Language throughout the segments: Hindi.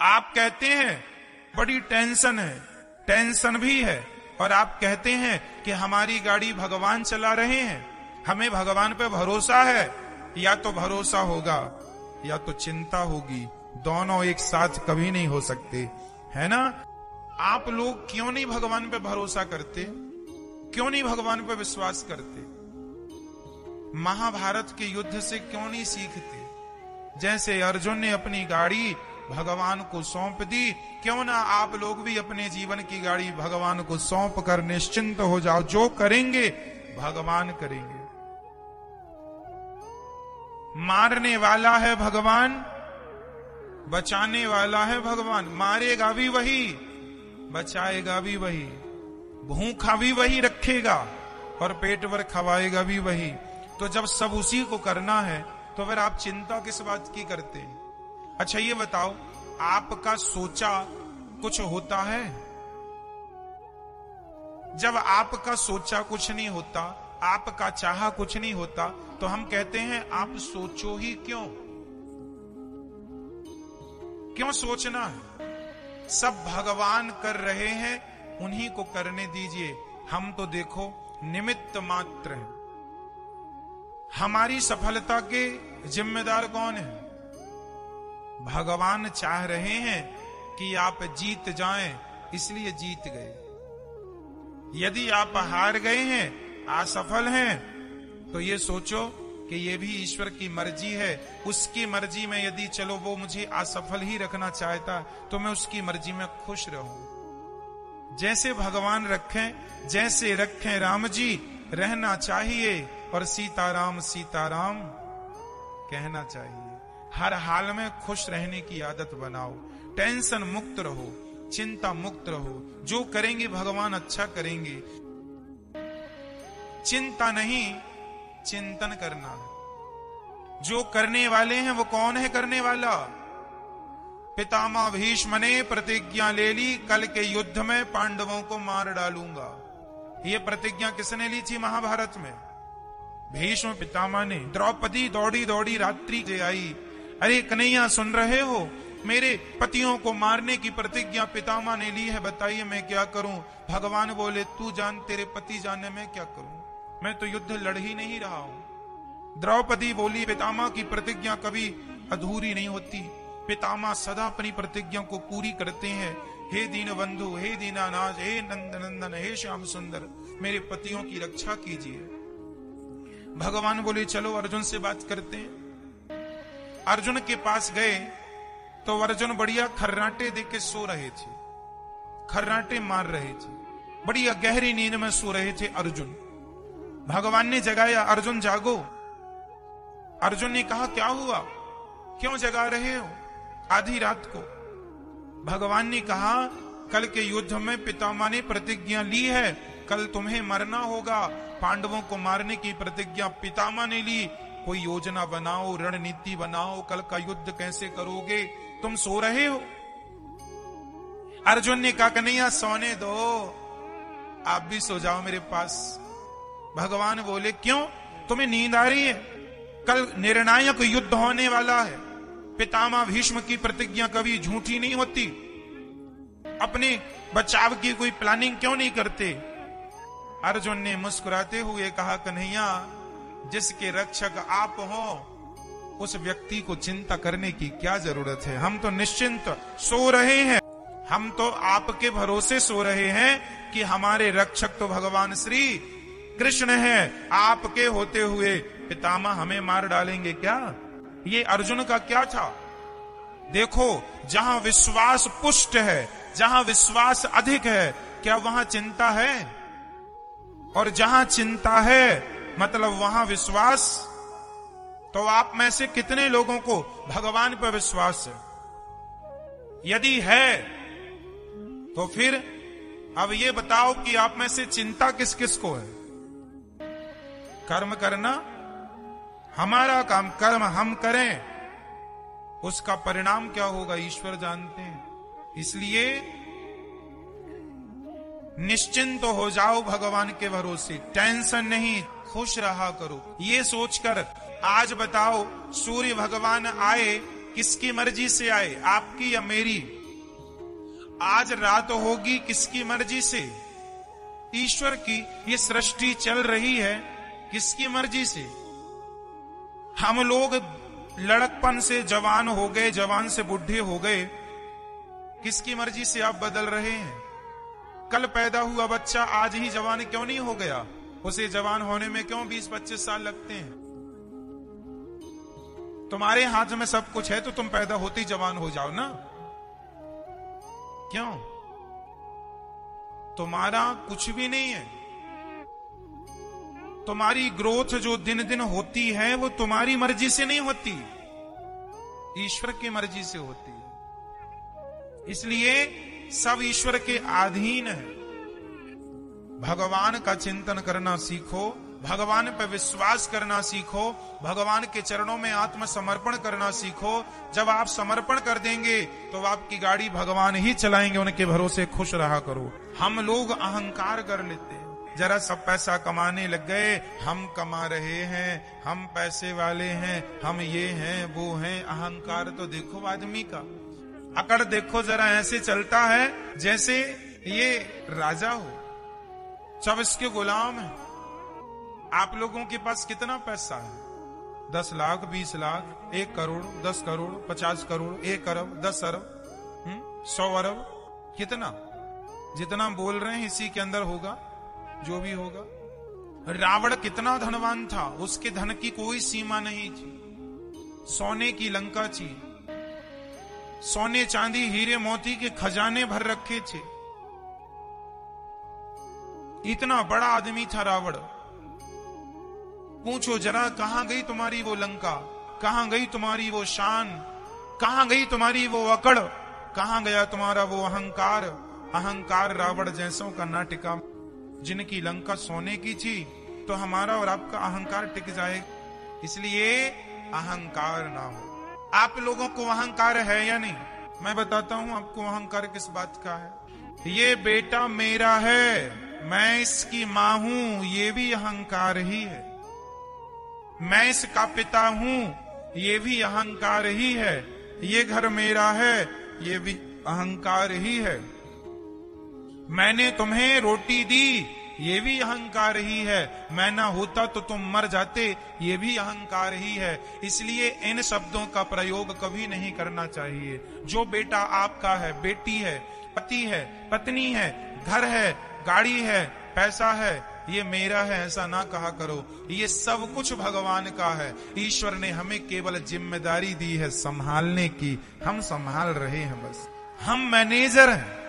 आप कहते हैं बड़ी टेंशन है, टेंशन भी है, और आप कहते हैं कि हमारी गाड़ी भगवान चला रहे हैं, हमें भगवान पे भरोसा है। या तो भरोसा होगा या तो चिंता होगी, दोनों एक साथ कभी नहीं हो सकते, है ना। आप लोग क्यों नहीं भगवान पे भरोसा करते, क्यों नहीं भगवान पे विश्वास करते? महाभारत के युद्ध से क्यों नहीं सीखते? जैसे अर्जुन ने अपनी गाड़ी भगवान को सौंप दी, क्यों ना आप लोग भी अपने जीवन की गाड़ी भगवान को सौंप कर निश्चिंत हो जाओ, जो करेंगे भगवान करेंगे। मारने वाला है भगवान, बचाने वाला है भगवान। मारेगा भी वही, बचाएगा भी वही, भूखा भी वही रखेगा और पेट भर खवाएगा भी वही। तो जब सब उसी को करना है तो फिर आप चिंता किस बात की करते हैं? अच्छा ये बताओ, आपका सोचा कुछ होता है? जब आपका सोचा कुछ नहीं होता, आपका चाहा कुछ नहीं होता, तो हम कहते हैं आप सोचो ही क्यों? क्यों सोचना है? सब भगवान कर रहे हैं, उन्हीं को करने दीजिए। हम तो देखो निमित्त मात्र हैं। हमारी सफलता के जिम्मेदार कौन है? भगवान चाह रहे हैं कि आप जीत जाएं, इसलिए जीत गए। यदि आप हार गए हैं, असफल हैं, तो ये सोचो कि ये भी ईश्वर की मर्जी है। उसकी मर्जी में यदि चलो वो मुझे असफल ही रखना चाहता तो मैं उसकी मर्जी में खुश रहूं। जैसे भगवान रखें, जैसे रखें राम जी, रहना चाहिए और सीताराम सीताराम कहना चाहिए। हर हाल में खुश रहने की आदत बनाओ, टेंशन मुक्त रहो, चिंता मुक्त रहो। जो करेंगे भगवान अच्छा करेंगे। चिंता नहीं, चिंतन करना है। जो करने वाले हैं वो कौन है करने वाला? पितामह भीष्म ने प्रतिज्ञा ले ली, कल के युद्ध में पांडवों को मार डालूंगा। ये प्रतिज्ञा किसने ली थी महाभारत में? भीष्म पितामह ने। द्रौपदी दौड़ी दौड़ी रात्रि से आई, अरे कन्हैया सुन रहे हो, मेरे पतियों को मारने की प्रतिज्ञा पितामह ने ली है, बताइए मैं क्या करूं? भगवान बोले तू जान, तेरे पति जाने में क्या करूं, मैं तो युद्ध लड़ ही नहीं रहा हूं। द्रौपदी बोली पितामह की प्रतिज्ञा कभी अधूरी नहीं होती, पितामह सदा अपनी प्रतिज्ञा को पूरी करते हैं। हे दीन बंधु, हे दीनानाथ, हे नंदनंदन, हे श्याम सुंदर, मेरे पतियों की रक्षा कीजिए। भगवान बोले चलो अर्जुन से बात करते हैं। अर्जुन के पास गए तो अर्जुन बढ़िया खर्राटे देके सो रहे थे, खर्राटे मार रहे थे, बढ़िया गहरी नींद में सो रहे थे अर्जुन। भगवान ने जगाया, अर्जुन जागो। अर्जुन ने कहा क्या हुआ, क्यों जगा रहे हो आधी रात को? भगवान ने कहा कल के युद्ध में पितामह ने प्रतिज्ञा ली है, कल तुम्हें मरना होगा, पांडवों को मारने की प्रतिज्ञा पितामह ने ली। कोई योजना बनाओ, रणनीति बनाओ, कल का युद्ध कैसे करोगे? तुम सो रहे हो। अर्जुन ने कहा कन्हैया सोने दो, आप भी सो जाओ मेरे पास। भगवान बोले क्यों, तुम्हें नींद आ रही है? कल निर्णायक युद्ध होने वाला है, पितामह भीष्म की प्रतिज्ञा कभी झूठी नहीं होती। अपने बचाव की कोई प्लानिंग क्यों नहीं करते? अर्जुन ने मुस्कुराते हुए कहा कन्हैया, जिसके रक्षक आप हो उस व्यक्ति को चिंता करने की क्या जरूरत है? हम तो निश्चिंत सो रहे हैं, हम तो आपके भरोसे सो रहे हैं कि हमारे रक्षक तो भगवान श्री कृष्ण है। आपके होते हुए पितामह हमें मार डालेंगे क्या? ये अर्जुन का क्या था? देखो, जहां विश्वास पुष्ट है, जहां विश्वास अधिक है, क्या वहां चिंता है? और जहां चिंता है मतलब वहां विश्वास। तो आप में से कितने लोगों को भगवान पर विश्वास है? यदि है तो फिर अब ये बताओ कि आप में से चिंता किस किस को है? कर्म करना हमारा काम, कर्म हम करें, उसका परिणाम क्या होगा ईश्वर जानते हैं। इसलिए निश्चिंत हो जाओ भगवान के भरोसे, टेंशन नहीं, खुश रहा करो। ये सोचकर आज बताओ सूर्य भगवान आए किसकी मर्जी से आए, आपकी या मेरी? आज रात होगी किसकी मर्जी से? ईश्वर की। ये सृष्टि चल रही है किसकी मर्जी से? हम लोग लड़कपन से जवान हो गए, जवान से बुढ़े हो गए, किसकी मर्जी से आप बदल रहे हैं? कल पैदा हुआ बच्चा आज ही जवान क्यों नहीं हो गया? उसे जवान होने में क्यों 20-25 साल लगते हैं? तुम्हारे हाथ में सब कुछ है तो तुम पैदा होते ही जवान हो जाओ ना। क्यों? तुम्हारा कुछ भी नहीं है। तुम्हारी ग्रोथ जो दिन दिन होती है वो तुम्हारी मर्जी से नहीं होती, ईश्वर की मर्जी से होती है। इसलिए सब ईश्वर के अधीन है। भगवान का चिंतन करना सीखो, भगवान पर विश्वास करना सीखो, भगवान के चरणों में आत्मसमर्पण करना सीखो। जब आप समर्पण कर देंगे तो आपकी गाड़ी भगवान ही चलाएंगे, उनके भरोसे खुश रहा करो। हम लोग अहंकार कर लेते हैं, जरा सब पैसा कमाने लग गए, हम कमा रहे हैं, हम पैसे वाले हैं, हम ये हैं वो हैं। अहंकार तो देखो आदमी का, अकड़ देखो जरा, ऐसे चलता है जैसे ये राजा हो, सब इसके गुलाम है। आप लोगों के पास कितना पैसा है? 10 लाख, 20 लाख, 1 करोड़, 10 करोड़, 50 करोड़, 1 अरब, 10 अरब, 100 अरब, कितना? जितना बोल रहे हैं इसी के अंदर होगा, जो भी होगा। रावण कितना धनवान था, उसके धन की कोई सीमा नहीं थी। सोने की लंका थी, सोने चांदी हीरे मोती के खजाने भर रखे थे। इतना बड़ा आदमी था रावण। पूछो जरा, कहां गई तुम्हारी वो लंका? कहां गई तुम्हारी वो शान? कहां गई तुम्हारी वो अकड़? कहां गया तुम्हारा वो अहंकार? अहंकार रावण जैसों का ना टिका। जिनकी लंका सोने की थी तो हमारा और आपका अहंकार टिक जाएगा। इसलिए अहंकार ना हो। आप लोगों को अहंकार है या नहीं? मैं बताता हूं आपको अहंकार किस बात का है। ये बेटा मेरा है, मैं इसकी मां हूं, ये भी अहंकार ही है। मैं इसका पिता हूं, ये भी अहंकार ही है। ये घर मेरा है, ये भी अहंकार ही है। मैंने तुम्हें रोटी दी, ये भी अहंकार ही है। मैं ना होता तो तुम मर जाते, ये भी अहंकार ही है। इसलिए इन शब्दों का प्रयोग कभी नहीं करना चाहिए। जो बेटा आपका है, बेटी है, पति है, पत्नी है, घर है, गाड़ी है, पैसा है, ये मेरा है, ऐसा ना कहा करो। ये सब कुछ भगवान का है। ईश्वर ने हमें केवल जिम्मेदारी दी है संभालने की, हम संभाल रहे हैं बस। हम मैनेजर हैं,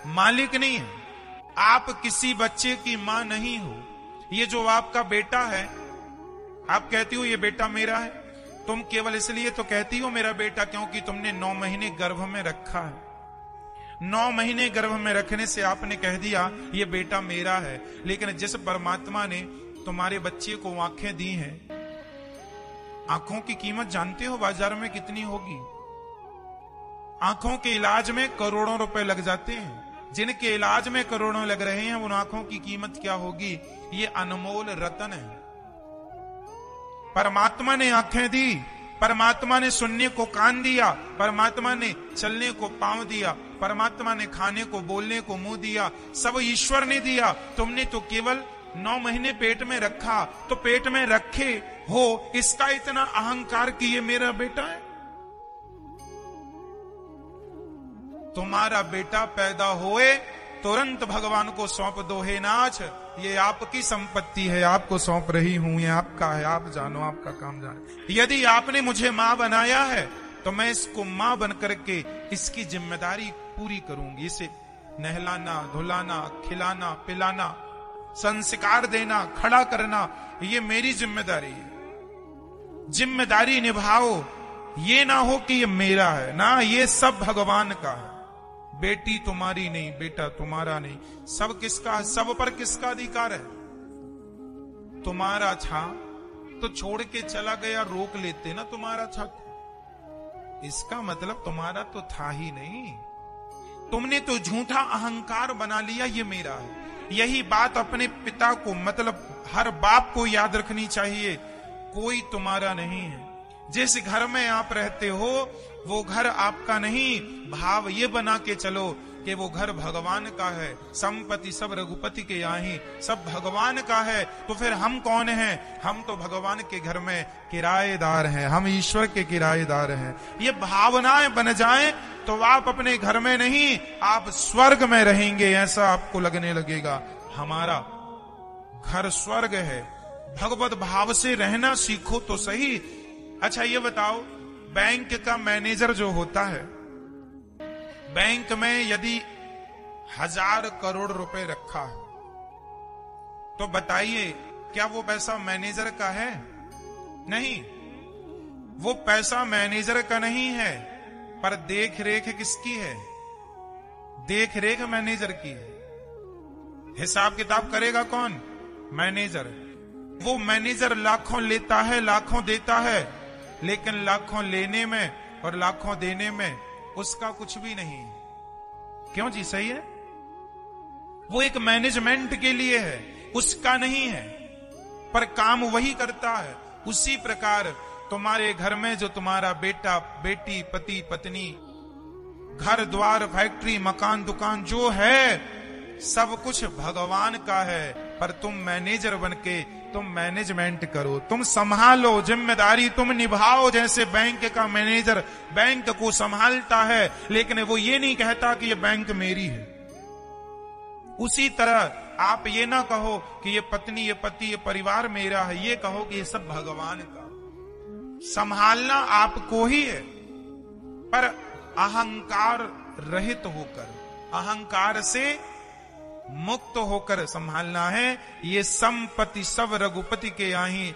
मालिक नहीं है। आप किसी बच्चे की मां नहीं हो। ये जो आपका बेटा है, आप कहती हो ये बेटा मेरा है, तुम केवल इसलिए तो कहती हो मेरा बेटा क्योंकि तुमने 9 महीने गर्भ में रखा है। 9 महीने गर्भ में रखने से आपने कह दिया ये बेटा मेरा है। लेकिन जिस परमात्मा ने तुम्हारे बच्चे को आंखें दी हैं, आंखों की कीमत जानते हो बाजार में कितनी होगी? आंखों के इलाज में करोड़ों रुपए लग जाते हैं। जिनके इलाज में करोड़ों लग रहे हैं, उन आंखों की कीमत क्या होगी? ये अनमोल रतन है। परमात्मा ने आंखें दी, परमात्मा ने सुनने को कान दिया, परमात्मा ने चलने को पांव दिया, परमात्मा ने खाने को बोलने को मुंह दिया, सब ईश्वर ने दिया। तुमने तो केवल 9 महीने पेट में रखा, तो पेट में रखे हो इसका इतना अहंकार कि ये मेरा बेटा है। तुम्हारा बेटा पैदा होए तुरंत भगवान को सौंप दो, हे नाथ ये आपकी संपत्ति है, आपको सौंप रही हूं, ये आपका है, आप जानो, आपका काम जाने। यदि आपने मुझे मां बनाया है तो मैं इसको मां बन करके इसकी जिम्मेदारी पूरी करूंगी। इसे नहलाना, धुलाना, खिलाना, पिलाना, संस्कार देना, खड़ा करना, ये मेरी जिम्मेदारी है। जिम्मेदारी निभाओ। ये ना हो कि ये मेरा है, ना, ये सब भगवान का है। बेटी तुम्हारी नहीं, बेटा तुम्हारा नहीं, सब किसका है? सब पर किसका अधिकार है? तुम्हारा था तो छोड़ के चला गया, रोक लेते ना तुम्हारा था। इसका मतलब तुम्हारा तो था ही नहीं। तुमने तो झूठा अहंकार बना लिया ये मेरा है। यही बात अपने पिता को, मतलब हर बाप को याद रखनी चाहिए। कोई तुम्हारा नहीं है। जिस घर में आप रहते हो वो घर आपका नहीं, भाव ये बना के चलो कि वो घर भगवान का है। संपत्ति सब रघुपति के आही, सब भगवान का है। तो फिर हम कौन हैं? हम तो भगवान के घर में किराएदार हैं, हम ईश्वर के किराएदार हैं। ये भावनाएं बन जाएं तो आप अपने घर में नहीं, आप स्वर्ग में रहेंगे, ऐसा आपको लगने लगेगा। हमारा घर स्वर्ग है। भगवत भाव से रहना सीखो तो सही। अच्छा ये बताओ, बैंक का मैनेजर जो होता है, बैंक में यदि 1000 करोड़ रुपए रखा है, तो बताइए क्या वो पैसा मैनेजर का है? नहीं, वो पैसा मैनेजर का नहीं है, पर देख रेख किसकी है? देख रेख मैनेजर की है। हिसाब किताब करेगा कौन? मैनेजर। वो मैनेजर लाखों लेता है, लाखों देता है, लेकिन लाखों लेने में और लाखों देने में उसका कुछ भी नहीं। क्यों जी? सही है, वो एक मैनेजमेंट के लिए है, उसका नहीं है, पर काम वही करता है। उसी प्रकार तुम्हारे घर में जो तुम्हारा बेटा बेटी, पति पत्नी, घर द्वार, फैक्ट्री, मकान, दुकान जो है, सब कुछ भगवान का है, पर तुम मैनेजर बनके तुम मैनेजमेंट करो, तुम संभालो, जिम्मेदारी तुम निभाओ। जैसे बैंक का मैनेजर बैंक को संभालता है, लेकिन वो ये नहीं कहता कि ये बैंक मेरी है। उसी तरह आप ये ना कहो कि ये पत्नी, ये पति, ये परिवार मेरा है, ये कहो कि ये सब भगवान का। संभालना आपको ही है, पर अहंकार रहित होकर, अहंकार से मुक्त होकर संभालना है। ये संपत्ति सब रघुपति के आही,